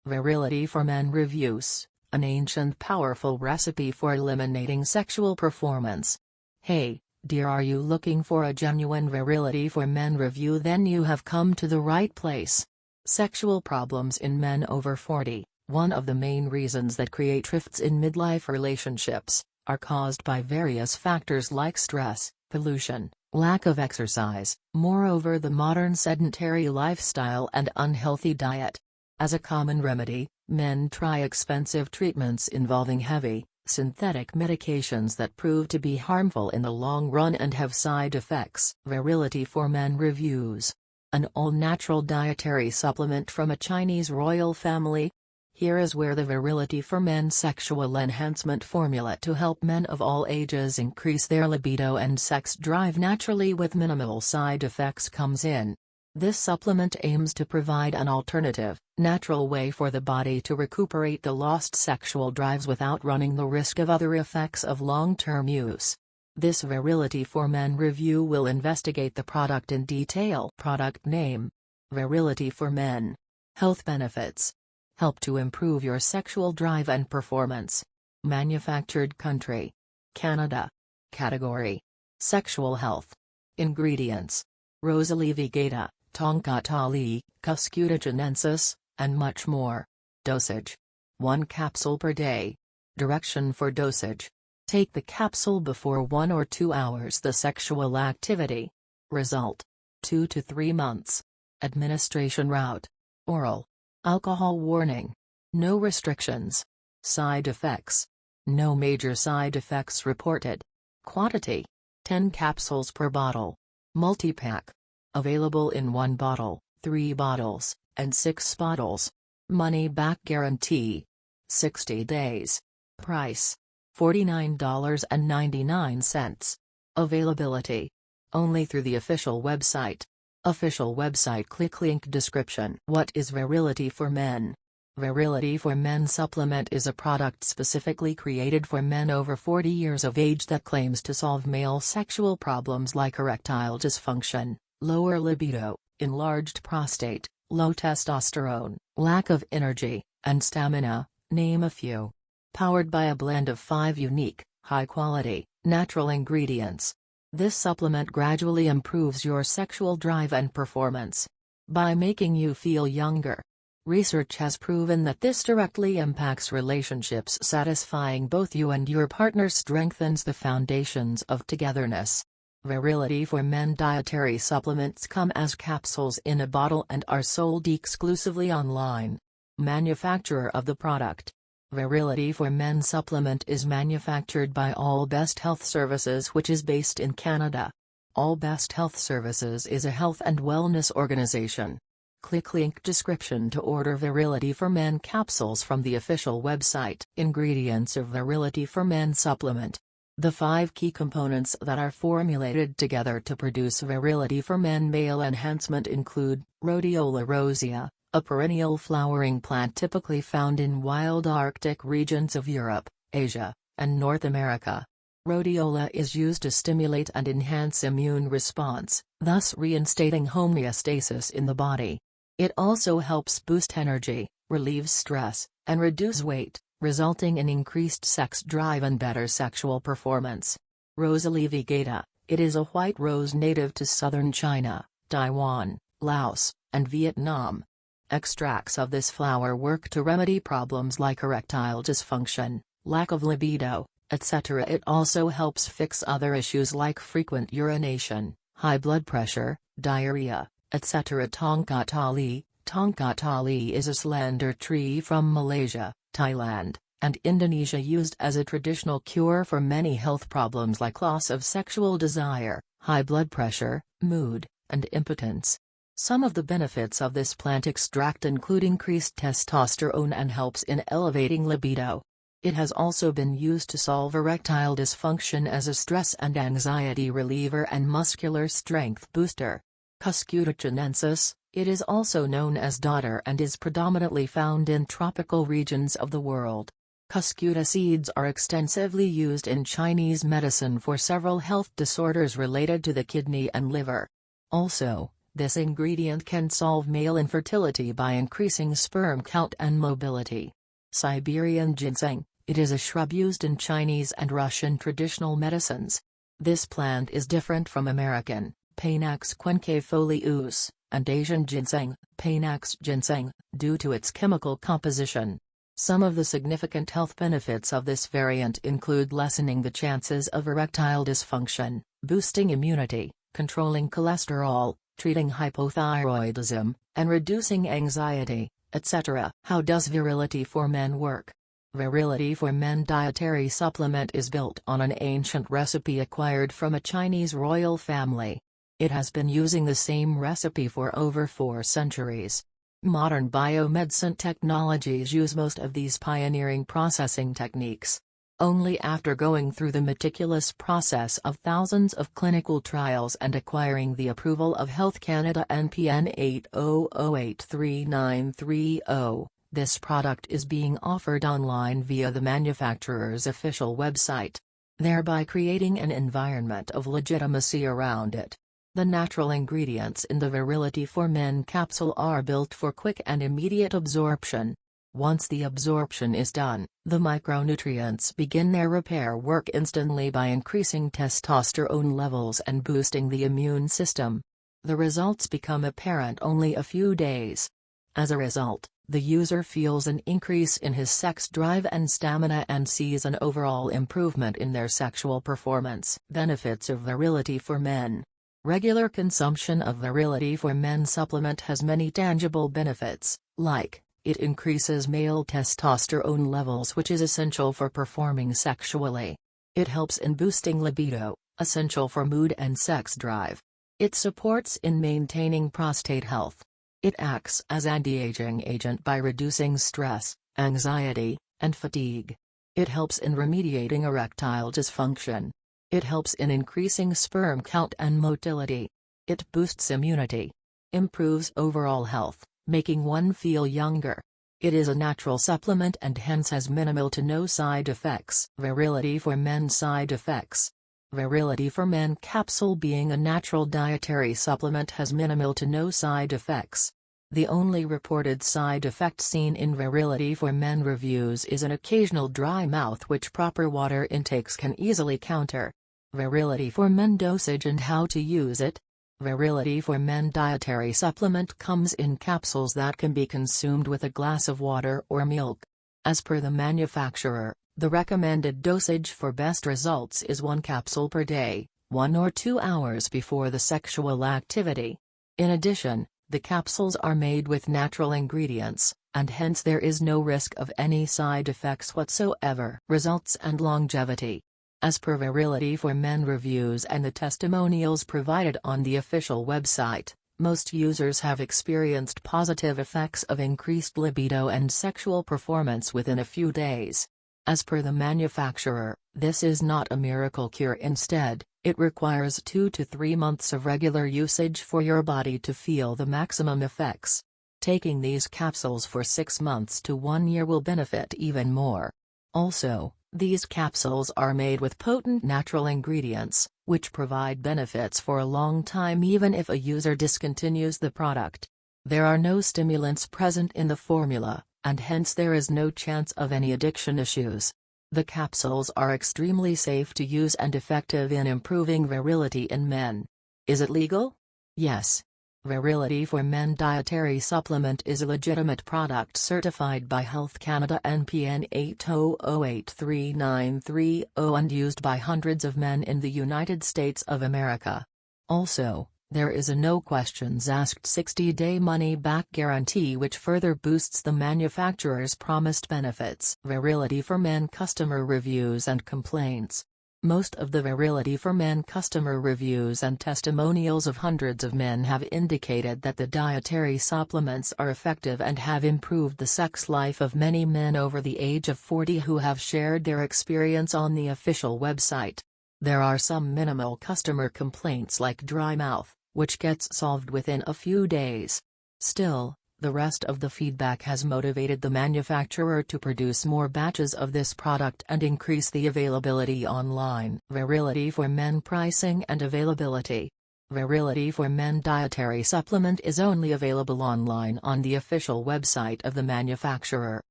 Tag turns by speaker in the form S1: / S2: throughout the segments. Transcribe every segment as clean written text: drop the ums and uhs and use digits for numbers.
S1: Virility for Men Reviews, an ancient powerful recipe for eliminating sexual performance. Hey, dear, are you looking for a genuine Virility for Men review? Then you have come to the right place. Sexual problems in men over 40, one of the main reasons that create rifts in midlife relationships, are caused by various factors like stress, pollution, lack of exercise, moreover the modern sedentary lifestyle and unhealthy diet. As a common remedy, men try expensive treatments involving heavy, synthetic medications that prove to be harmful in the long run and have side effects. Virility for Men Reviews. An all-natural dietary supplement from a Chinese royal family. Here is where the Virility for Men sexual enhancement formula to help men of all ages increase their libido and sex drive naturally with minimal side effects comes in. This supplement aims to provide an alternative, natural way for the body to recuperate the lost sexual drives without running the risk of other effects of long-term use. This Virility for Men review will investigate the product in detail. Product name: Virility for Men. Health benefits: help to improve your sexual drive and performance. Manufactured country: Canada. Category: sexual health. Ingredients: 𝗪𝗁 𝗪𝗶𝗧𝗶𝗺𝗲, 𝗪𝗪𝗪𝗧𝗶𝗺𝗺, 𝗪𝗁𝗪, and much more. Dosage: 1 capsule per day. Direction for dosage: take the capsule before 1 or 2 hours the sexual activity. Result: 2 to 3 months. Administration route: oral. Alcohol warning: no restrictions. Side effects: no major side effects reported. Quantity: 10 capsules per bottle. Multi-pack. Available in 1 bottle, 3 bottles, and 6 bottles. Money-back guarantee: 60 days. Price: $49.99. Availability: only through the official website. Official website. Click link description. What is Virility for Men? Virility for Men supplement is a product specifically created for men over 40 years of age that claims to solve male sexual problems like erectile dysfunction, lower libido, enlarged prostate, low testosterone, lack of energy, and stamina, name a few. Powered by a blend of 5 unique, high-quality, natural ingredients. This supplement gradually improves your sexual drive and performance by making you feel younger. Research has proven that this directly impacts relationships, satisfying both you and your partner, strengthens the foundations of togetherness. Virility for Men dietary supplements come as capsules in a bottle and are sold exclusively online. Manufacturer of the product: Virility for Men supplement is manufactured by All Best Health Services, which is based in Canada. All Best Health Services is a health and wellness organization. Click link description to order Virility for Men capsules from the official website. Ingredients of Virility for Men supplement. The 5 key components that are formulated together to produce Virility for Men male enhancement include: Rhodiola rosea, a perennial flowering plant typically found in wild Arctic regions of Europe, Asia, and North America. Rhodiola is used to stimulate and enhance immune response, thus reinstating homeostasis in the body. It also helps boost energy, relieves stress, and reduce weight, resulting in increased sex drive and better sexual performance. 𝗪𝗁 𝗪𝗶𝗧𝗶𝗺𝗪. It is a white rose native to southern China, Taiwan, Laos, and Vietnam. Extracts of this flower work to remedy problems like erectile dysfunction, lack of libido, etc. It also helps fix other issues like frequent urination, high blood pressure, diarrhea, etc. 𝗪𝗪𝗪𝗪. 𝗪𝗪𝗪𝗪 is a slender tree from Malaysia, Thailand, and Indonesia, used as a traditional cure for many health problems like loss of sexual desire, high blood pressure, mood, and impotence. Some of the benefits of this plant extract include increased testosterone and helps in elevating libido. It has also been used to solve erectile dysfunction as a stress and anxiety reliever and muscular strength booster. 𝗪𝗪𝗪𝗪 chinensis, it is also known as dodder and is predominantly found in tropical regions of the world. 𝗪𝗪𝗪𝗪 seeds are extensively used in Chinese medicine for several health disorders related to the kidney and liver. Also, This ingredient can solve male infertility by increasing sperm count and mobility. Siberian ginseng. It is a shrub used in Chinese and Russian traditional medicines. This plant is different from American, Panax quinquefolius, and Asian ginseng, Panax ginseng, due to its chemical composition. Some of the significant health benefits of this variant include lessening the chances of erectile dysfunction, boosting immunity, controlling cholesterol, treating hypothyroidism, and reducing anxiety, etc. How does Virility for Men work? Virility for Men dietary supplement is built on an ancient recipe acquired from a Chinese royal family. It has been using the same recipe for over 4 centuries. Modern biomedicine technologies use most of these pioneering processing techniques. Only after going through the meticulous process of thousands of clinical trials and acquiring the approval of Health Canada NPN 800833930, this product is being offered online via the manufacturer's official website, thereby creating an environment of legitimacy around it. The natural ingredients in the Virility for Men capsule are built for quick and immediate absorption. Once the absorption is done, the micronutrients begin their repair work instantly by increasing testosterone levels and boosting the immune system. The results become apparent only a few days. As a result, the user feels an increase in his sex drive and stamina and sees an overall improvement in their sexual performance. Benefits of Virility for Men. Regular consumption of Virility for Men supplement has many tangible benefits, like, it increases male testosterone levels, which is essential for performing sexually. It helps in boosting libido, essential for mood and sex drive. It supports in maintaining prostate health. It acts as anti-aging agent by reducing stress, anxiety, and fatigue. It helps in remediating erectile dysfunction. It helps in increasing sperm count and motility. It boosts immunity. Improves overall health, making one feel younger. It is a natural supplement and hence has minimal to no side effects. Virility for Men side effects. Virility for Men capsule, being a natural dietary supplement, has minimal to no side effects. The only reported side effect seen in Virility for Men reviews is an occasional dry mouth, which proper water intakes can easily counter. Virility for Men dosage and how to use it. Virility for Men dietary supplement comes in capsules that can be consumed with a glass of water or milk. As per the manufacturer, the recommended dosage for best results is 1 capsule per day, 1 or 2 hours before the sexual activity. In addition, the capsules are made with natural ingredients, and hence there is no risk of any side effects whatsoever. Results and longevity. As per Virility for Men reviews and the testimonials provided on the official website, most users have experienced positive effects of increased libido and sexual performance within a few days. As per the manufacturer, this is not a miracle cure. Instead, it requires 2 to 3 months of regular usage for your body to feel the maximum effects. Taking these capsules for 6 months to 1 year will benefit even more. Also, these capsules are made with potent natural ingredients, which provide benefits for a long time even if a user discontinues the product. There are no stimulants present in the formula, and hence there is no chance of any addiction issues. The capsules are extremely safe to use and effective in improving virility in men. Is it legal? Yes. Virility for Men dietary supplement is a legitimate product certified by Health Canada NPN 800833930 and used by hundreds of men in the United States of America. Also, there is a no questions asked 60-day money-back guarantee, which further boosts the manufacturer's promised benefits. Virility for Men customer reviews and complaints. Most of the Virility for Men customer reviews and testimonials of hundreds of men have indicated that the dietary supplements are effective and have improved the sex life of many men over the age of 40 who have shared their experience on the official website. There are some minimal customer complaints like dry mouth, which gets solved within a few days. Still, the rest of the feedback has motivated the manufacturer to produce more batches of this product and increase the availability online. Virility for Men pricing and availability. Virility for Men dietary supplement is only available online on the official website of the manufacturer.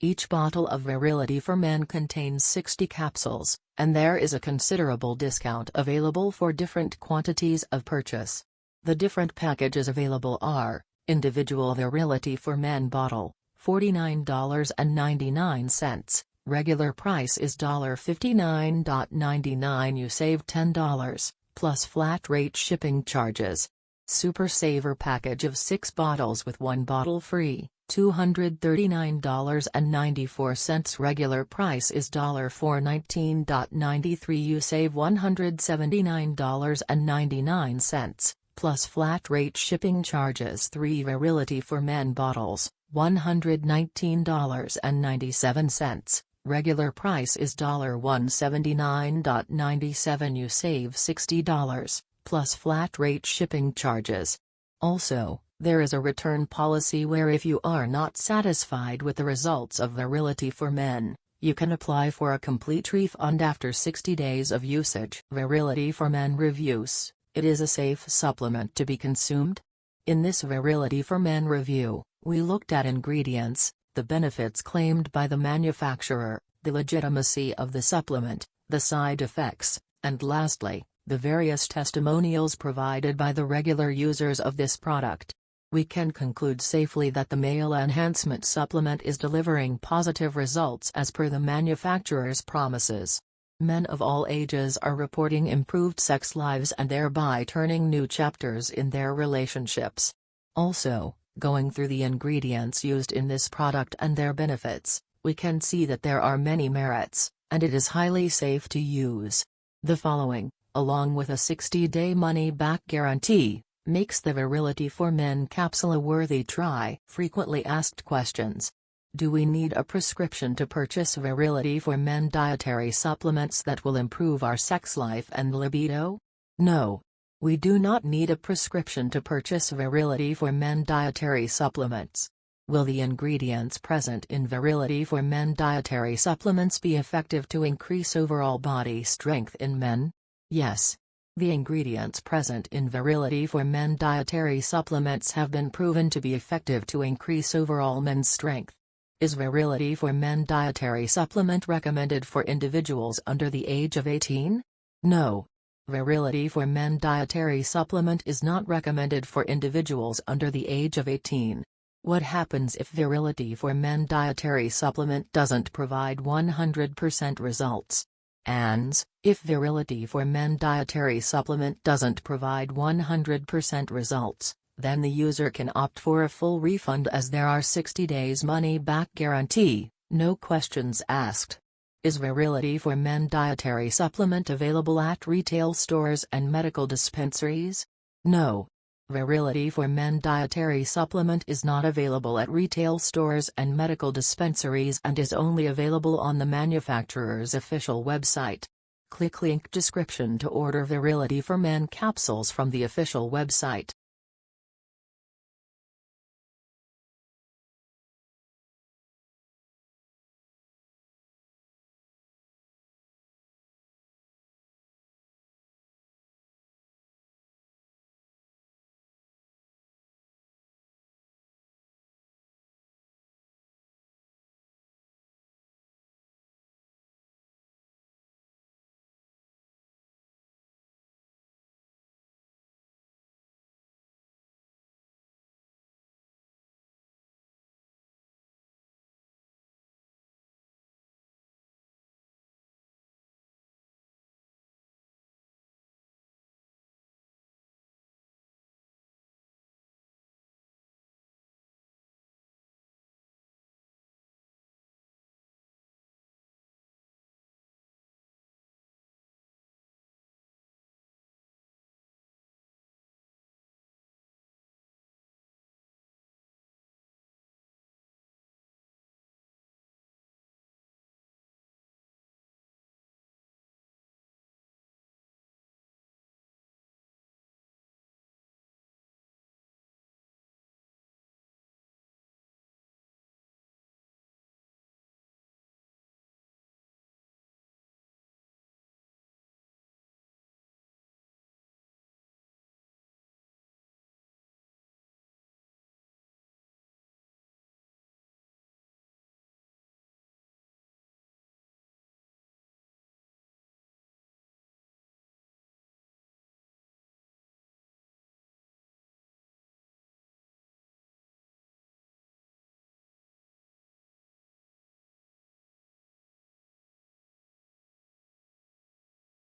S1: Each bottle of Virility for Men contains 60 capsules, and there is a considerable discount available for different quantities of purchase. The different packages available are: individual Virility for Men bottle, $49.99. Regular price is $59.99. You save $10, plus flat rate shipping charges. Super Saver package of 6 bottles with 1 bottle free, $239.94. Regular price is $419.93. You save $179.99, plus flat rate shipping charges. 3 Virility for Men bottles, $119.97. Regular price is $179.97. You save $60, plus flat rate shipping charges. Also, there is a return policy where if you are not satisfied with the results of Virility for Men, you can apply for a complete refund after 60 days of usage. Virility for Men Reviews. It is a safe supplement to be consumed? In this Virility for Men review, we looked at ingredients, the benefits claimed by the manufacturer, the legitimacy of the supplement, the side effects, and lastly, the various testimonials provided by the regular users of this product. We can conclude safely that the male enhancement supplement is delivering positive results as per the manufacturer's promises. Men of all ages are reporting improved sex lives and thereby turning new chapters in their relationships. Also, going through the ingredients used in this product and their benefits, we can see that there are many merits, and it is highly safe to use. The following, along with a 60-day money-back guarantee, makes the Virility for Men capsule a worthy try. Frequently asked questions. Do we need a prescription to purchase Virility for Men dietary supplements that will improve our sex life and libido? No. We do not need a prescription to purchase Virility for Men dietary supplements. Will the ingredients present in Virility for Men dietary supplements be effective to increase overall body strength in men? Yes. The ingredients present in Virility for Men dietary supplements have been proven to be effective to increase overall men's strength. Is Virility for Men dietary supplement recommended for individuals under the age of 18? No. Virility for Men dietary supplement is not recommended for individuals under the age of 18. What happens if Virility for Men dietary supplement doesn't provide 100% results? And, if Virility for Men dietary supplement doesn't provide 100% results, then the user can opt for a full refund as there are 60 days money-back guarantee, no questions asked. Is Virility for Men dietary supplement available at retail stores and medical dispensaries? No. Virility for Men dietary supplement is not available at retail stores and medical dispensaries and is only available on the manufacturer's official website. Click link description to order Virility for Men capsules from the official website.